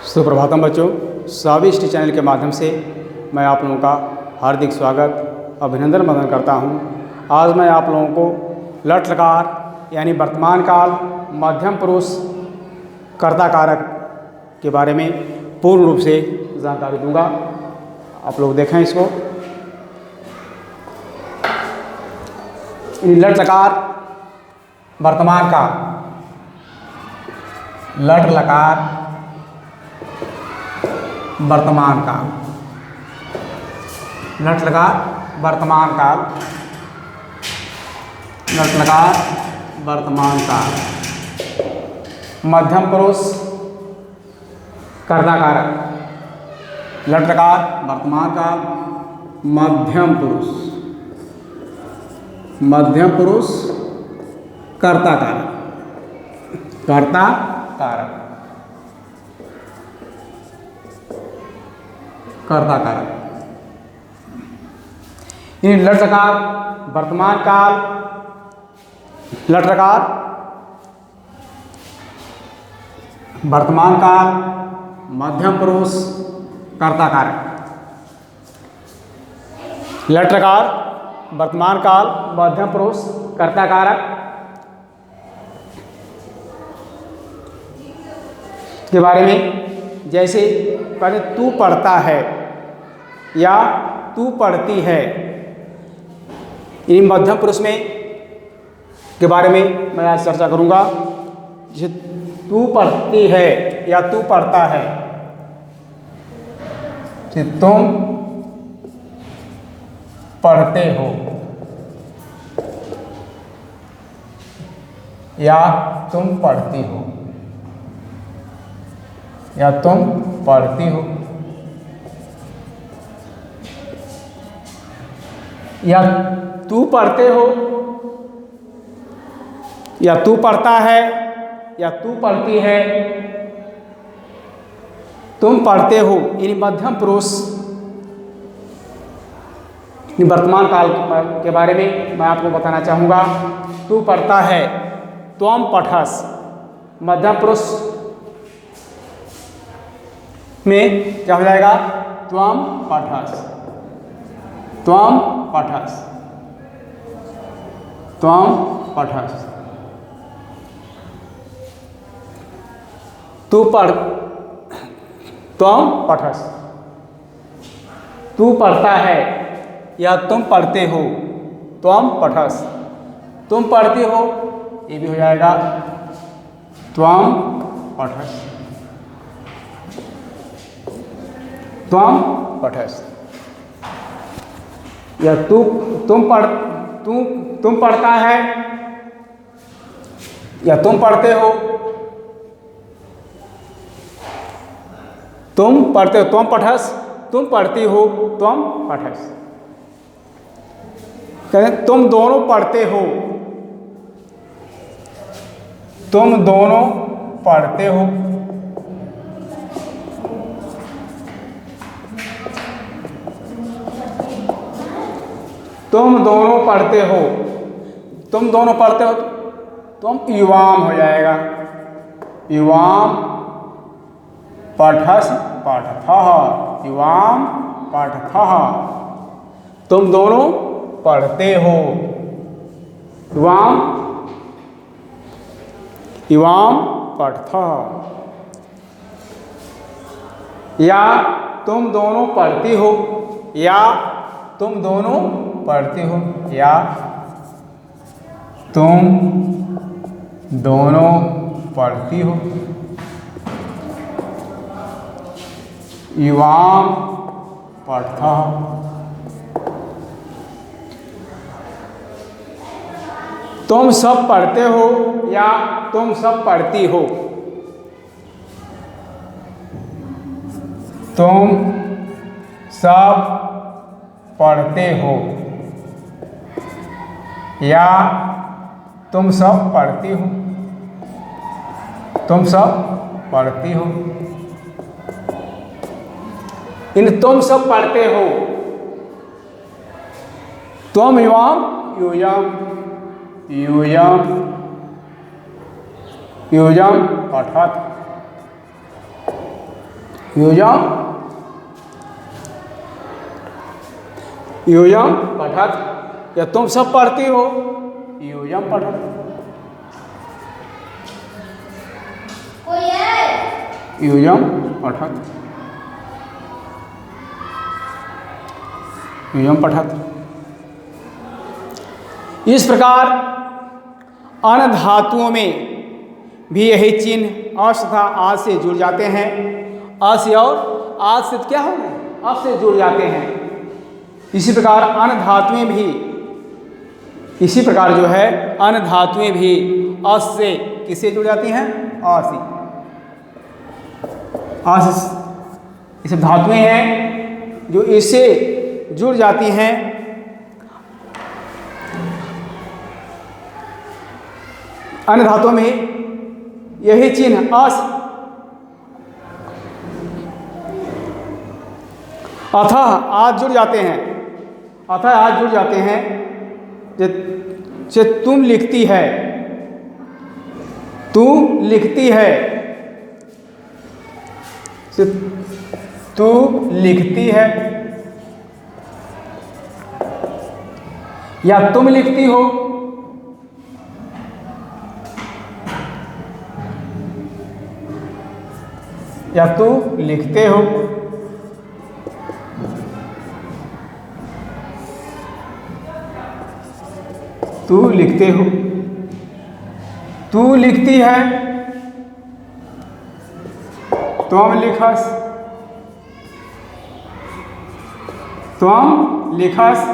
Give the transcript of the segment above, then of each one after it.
सुप्रभातम बच्चों, स्वादिष्ट चैनल के माध्यम से मैं आप लोगों का हार्दिक स्वागत अभिनंदन वंदन करता हूं। आज मैं आप लोगों को लट लकार यानी वर्तमान काल, मध्यम पुरुष, कर्ता कारक के बारे में पूर्ण रूप से जानकारी दूंगा। आप लोग देखें इसको। लट लकार वर्तमान काल, लट लकार वर्तमान काल, लट लकार वर्तमान काल, लट लकार वर्तमान काल, मध्यम पुरुष, कर्ता कारक। लट लकार वर्तमान काल, मध्यम पुरुष, मध्यम पुरुष, कर्ता कारक, कर्ता कारक, कर्ता कारक। इन लट लकार वर्तमान काल, लट लकार वर्तमान काल, मध्यम पुरुष, कर्ता कारक। लट लकार वर्तमान काल, मध्यम पुरुष, कर्ता कारक के बारे में जैसे पहले तू पढ़ता है या तू पढ़ती है, इन मध्यम पुरुष में के बारे में मैं आज चर्चा करूंगा। जैसे तू पढ़ती है या तू पढ़ता है, तुम पढ़ते हो या तुम पढ़ती हो, या तुम पढ़ती हो, या तू पढ़ते हो, या तू पढ़ता है, या तू पढ़ती है, तुम पढ़ते हो। इन मध्यम पुरुष वर्तमान काल के बारे में मैं आपको बताना चाहूँगा। तू पढ़ता है, त्वम पठस, मध्यम पुरुष में क्या हो जाएगा? त्वम पठस, त्वम पठस, त्वम पठस। तू पढ़, त्वम पठस, तू पढ़ता है या तुम पढ़ते हो, त्वम पठस, तुम पढ़ती हो, ये भी हो जाएगा त्वम पठस, त्वम पठस। या तुम पढ़ता है या तुम पढ़ते हो, तुम पढ़ते हो, त्वम पठस, तुम पढ़ती हो, त्वम पठस। कहें तुम दोनों पढ़ते हो, तुम दोनों पढ़ते हो, तुम दोनों पढ़ते हो, तुम दोनों पढ़ते हो, तुम युवाम हो जाएगा, युवाम पठस पठथः, युवाम पठथः, तुम दोनों पढ़ते हो, युवाम, युवाम पठथः। या तुम दोनों पढ़ती हो, या तुम दोनों पढ़ती हो, या तुम दोनों पढ़ती हो, युवाम पठथः। तुम सब पढ़ते हो या तुम सब पढ़ती हो, तुम सब पढ़ते हो या तुम सब पढ़ती हो, तुम सब पढ़ती हो। इन तुम सब पढ़ते हो, त्वम युवाम यूयम, यूयम, यूयम पठत, योजम योजम पठत, या तुम सब पढ़ती हो योजम पठत। योजम पठत, योजम पठत। इस प्रकार अन्य धातुओं में भी यही चिन्ह अस तथा आज से जुड़ जाते हैं। अस और आज से क्या हो गए, अब से जुड़ जाते हैं। इसी प्रकार अन्य धातुएं भी, इसी प्रकार जो है अन्य धातुएं भी अस से किससे जुड़ जाती हैं, अ से। अस ये सब धातुएं हैं जो इससे जुड़ जाती हैं। अन्य धातुओं में यही चिन्ह अस अतः आज जुड़ जाते हैं, अतः आज जुड़ जाते हैं। जे तुम लिखती है, तू लिखती है, तू लिखती है, या तुम लिखती हो, या तू लिखते हो। तू लिखते हो, तू लिखती है, तुम लिखस, तुम लिखस,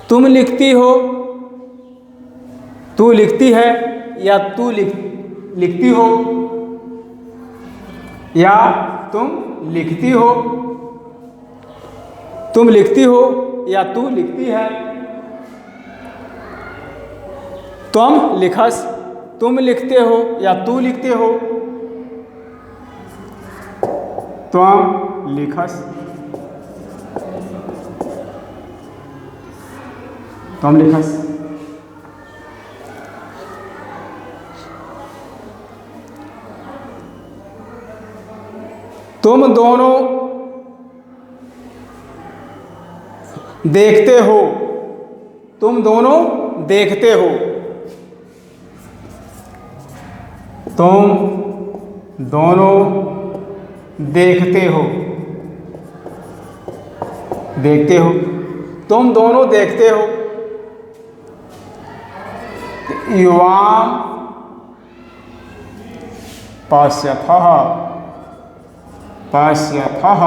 तुम लिखती हो, तू लिखती है, या तू लिखती हो, या तुम लिखती हो, तुम लिखती हो, या तू लिखती है। तुम लिखस, तुम लिखते हो, या तू लिखते हो, तुम लिखस, तुम लिखस। तुम दोनों देखते हो, तुम दोनों देखते हो, तुम दोनों देखते हो, देखते हो, तुम दोनों देखते हो। युवां पश्यथः, पश्यथः,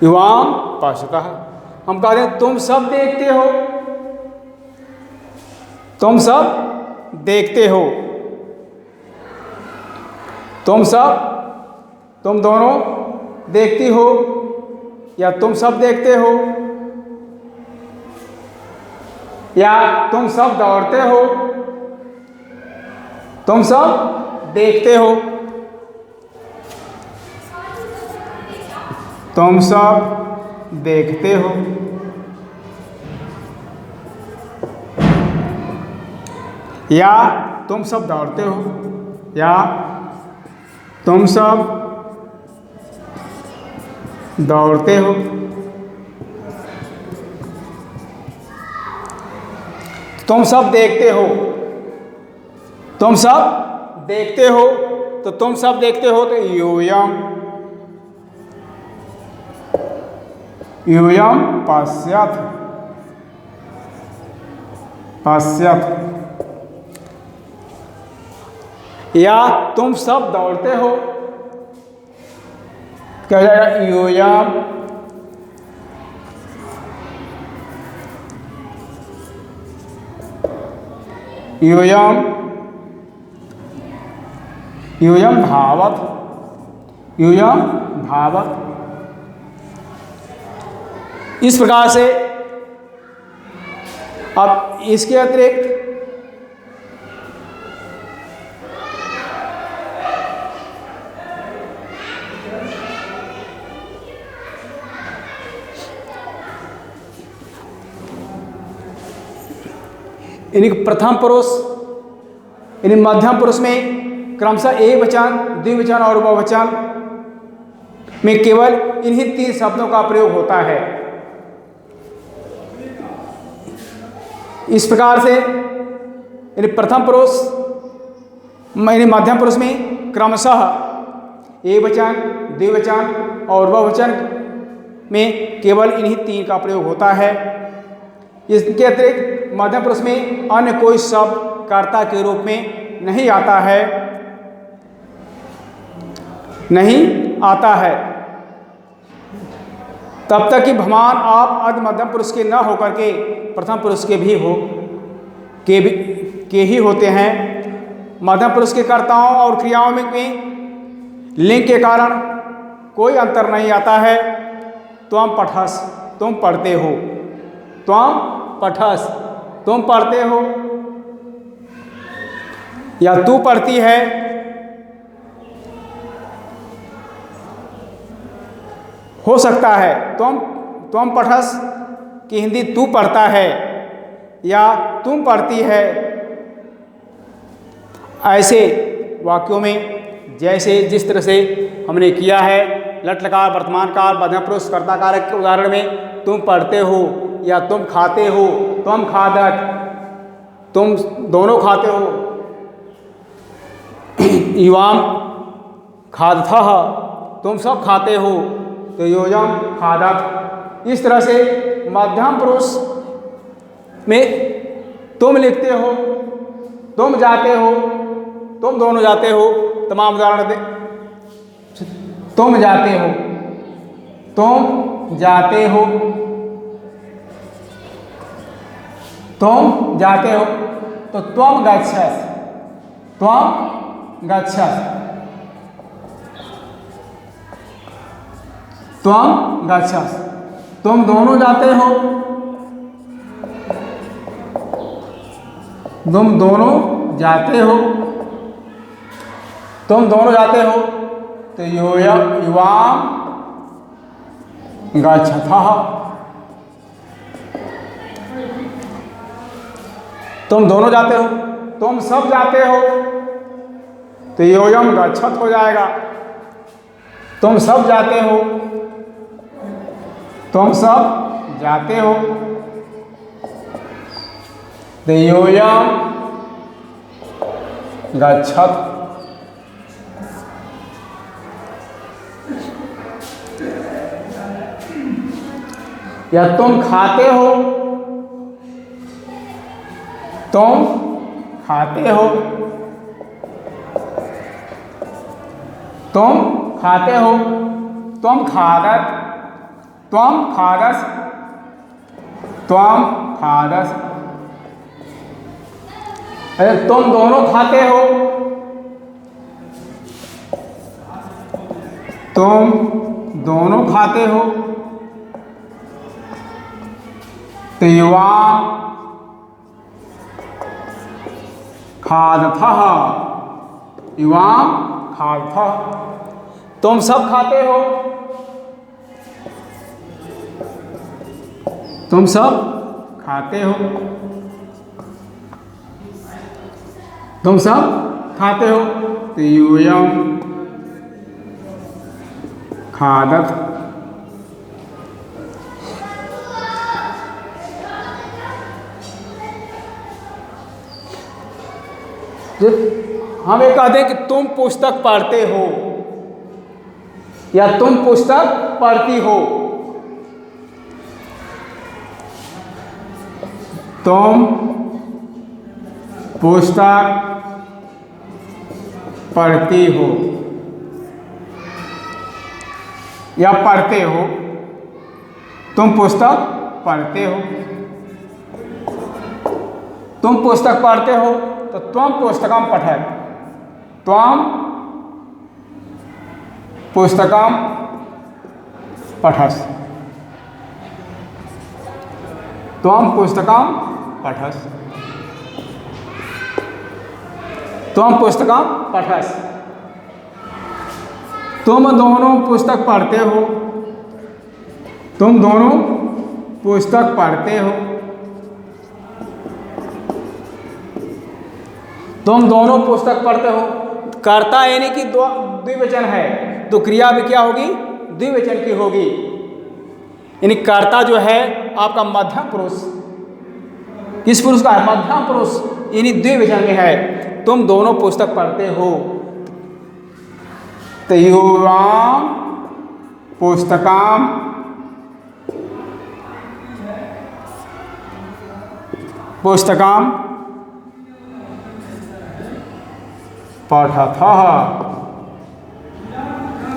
युवां पश्यतः। हम कहते हैं तुम सब देखते हो, तुम सब देखते हो, तुम सब, तुम दोनों देखती हो, या तुम सब देखते हो, या तुम सब दौड़ते हो, तुम सब देखते हो, तुम सब देखते हो, या तुम सब दौड़ते हो, या तुम सब दौड़ते हो। तुम सब देखते हो, तुम सब देखते हो, तो तुम सब देखते हो, तो यूयम, यूयम पश्यथ, पश्यथ। या तुम सब दौड़ते हो, क्या हो जाएगा, यूयम, यूयम, यूयम धावत, यूयम धावत। इस प्रकार से अब इसके अतिरिक्त यानी प्रथम पुरुष यानी मध्यम पुरुष में क्रमशः एकवचन, द्विवचन और बहुवचन में केवल इन्हीं 3 शब्दों का प्रयोग होता है। इस प्रकार से यानी प्रथम पुरुष यानी मध्यम पुरुष में क्रमशः एकवचन, द्विवचन और बहुवचन में केवल इन्हीं 3 का प्रयोग होता है। इसके अतिरिक्त मध्यम पुरुष में अन्य कोई शब्द कर्ता के रूप में नहीं आता है, नहीं आता है। तब तक कि भगवान आप अर्ध मध्यम पुरुष के न होकर के प्रथम पुरुष के ही होते हैं। मध्यम पुरुष के कर्ताओं और क्रियाओं में लिंग के कारण कोई अंतर नहीं आता है। त्वम पठस, तुम पढ़ते हो। त्वम पठस, तुम पढ़ते हो, या तू पढ़ती है। हो सकता है त्वम पठस की हिंदी तू पढ़ता है या तुम पढ़ती है। ऐसे वाक्यों में जैसे जिस तरह से हमने किया है, लट लकार वर्तमान काल मध्यम पुरुष कर्ता कारक के उदाहरण में तुम पढ़ते हो या तुम खाते हो, तुम खादत, तुम दोनों खाते हो। युवाम खादथः, तुम सब खाते हो, तो योजम खादत। इस तरह से मध्यम पुरुष में तुम लिखते हो, तुम जाते हो, तुम दोनों जाते हो। तमाम उदाहरण दे। तुम जाते हो, तुम जाते हो, तुम जाते हो, तो त्वम गच्छस, त्वम गच्छस, त्वम गच्छस। तुम दोनों जाते हो, तुम दोनों जाते हो, तुम दोनों जाते हो, तो युवाम गच्छथः। तुम दोनों जाते हो, तुम सब जाते हो, तो योयम गच्छत हो जाएगा। तुम सब जाते हो, तुम सब जाते हो, तो योयम गच्छत। या तुम खाते हो, तुम खाते हो, तुम खाते हो, तुम खादत, तुम खादस, तुम खादस। अरे तुम दोनों खाते हो, तुम दोनों खाते हो, तो युवाम खादथः, युवाम खादथः। तुम सब खाते हो, तुम सब खाते हो, तुम सब खाते हो, तो यूयम खादत। हम ये कहते हैं कि तुम पुस्तक पढ़ते हो या तुम पुस्तक पढ़ती हो। तुम पुस्तक पढ़ती हो या पढ़ते हो, तुम पुस्तक पढ़ते हो। तुम पुस्तक पढ़ते हो, तो त्वम पुस्तकम पठत, त्वम पुस्तकम पठस, त्वम पुस्तकम पठस, त्वम पुस्तकम पठस। तुम दोनों पुस्तक पढ़ते हो, तुम दोनों पुस्तक पढ़ते हो, तुम दोनों पुस्तक पढ़ते हो। कर्ता यानी कि द्विवचन है तो क्रिया भी क्या होगी, द्विवचन की होगी। यानी कर्ता जो है आपका मध्यम पुरुष, किस पुरुष का है, मध्यम पुरुष, यानी द्विवचन में है। तुम दोनों पुस्तक पढ़ते हो, तयोराम पुस्तकाम पुस्तकाम पठथः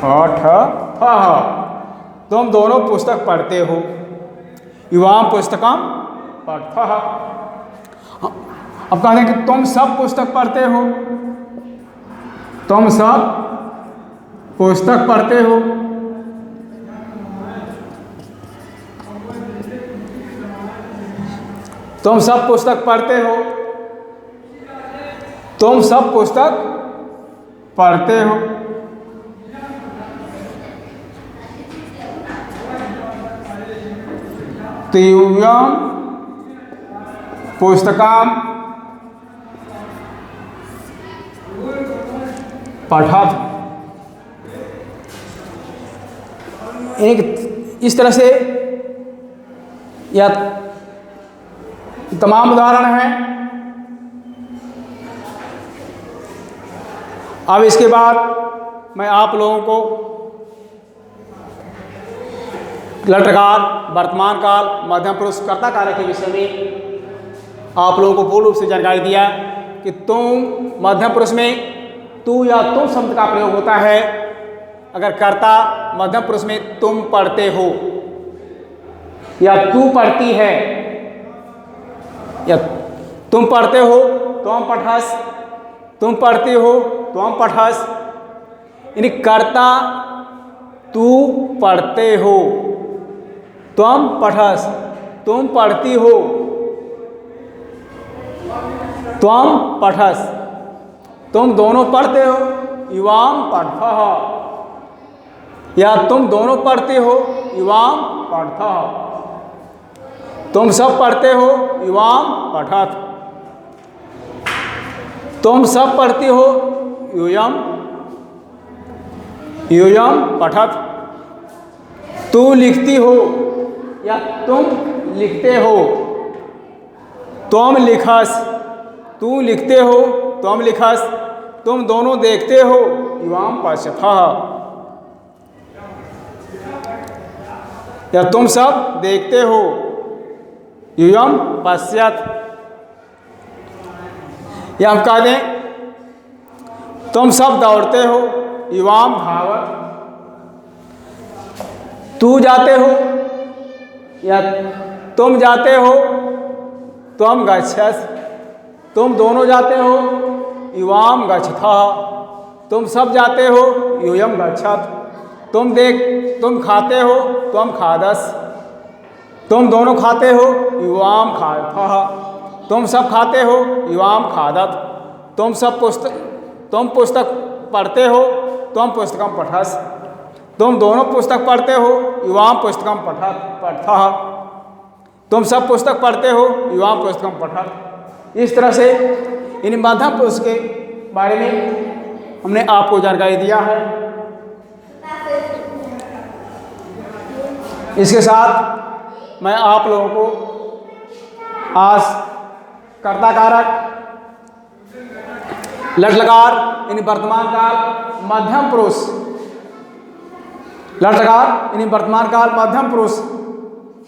पठथः, तुम दोनों पुस्तक पढ़ते हो। युवाम पुस्तकम पठथः, अब कहते हैं कि तुम सब पुस्तक पढ़ते हो, तुम सब पुस्तक पढ़ते हो। तुम सब पुस्तक पढ़ते हो, तुम सब पुस्तक पढ़ते हो। तयोयम पुस्तकाम पठत, इस तरह से यह तमाम उदाहरण हैं। अब इसके बाद मैं आप लोगों को लटकार, वर्तमान काल, मध्यम पुरुष, कर्ता कारक के विषय में आप लोगों को पूर्ण रूप से जानकारी दिया कि तुम मध्यम पुरुष में तू या तुम शब्द का प्रयोग होता है अगर कर्ता मध्यम पुरुष में तुम पढ़ते हो या तू पढ़ती है या तुम पढ़ते हो त्वं पठस, तुम पढ़ते हो त्वं पठस, यानी कर्ता तू पढ़ते हो, त्वं पठस तुम पढ़ती हो, त्वं पठस तुम दोनों पढ़ते हो, युवाम पठः, या तुम दोनों पढ़ते हो, युवाम पठः, तुम सब पढ़ते हो, युवाम पठत, तुम सब पढ़ती हो, यूयम यूयम पठत, तू लिखती हो या तुम लिखते हो, तुम लिखस, तू लिखते हो, तुम लिखस, तुम दोनों देखते हो, युवाम पश्यथः, या तुम सब देखते हो, यूयम पश्यत, या हम कह दें तुम सब दौड़ते हो, युवाम धावत, तू जाते हो या तुम जाते हो, त्वं गच्छस, तुम दोनों जाते हो, युवाम गच्छथः, तुम सब जाते हो, यूयम गच्छत, तुम खाते हो, त्वं खादस, तुम दोनों खाते हो, युवाम खादथः, तुम सब खाते हो, युवाम खादत, तुम पुस्तक पढ़ते हो, त्वं पुस्तकम पठस, तुम दोनों पुस्तक पढ़ते हो, युवाम पुस्तकम पठथः, तुम सब पुस्तक पढ़ते हो, युवाम पुस्तकम पठत। इस तरह से इन मध्यम पुरुष के बारे में हमने आपको जानकारी दिया है। इसके साथ मैं आप लोगों को आज कर्ता कारक, लट लकार यानी वर्तमान काल, मध्यम पुरुष, लट लकार यानी वर्तमान काल, मध्यम पुरुष,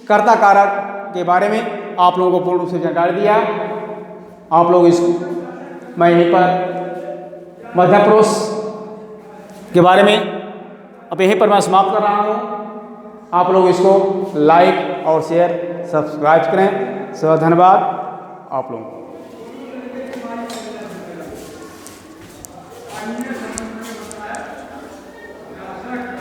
कर्ता कारक के बारे में आप लोगों को पूर्ण रूप से जानकारी दिया। आप लोग इसको मैं यहीं पर मध्यम पुरुष के बारे में अब यहीं पर मैं समाप्त कर रहा हूँ। आप लोग इसको लाइक और शेयर सब्सक्राइब करें। सो धन्यवाद आप लोगों को।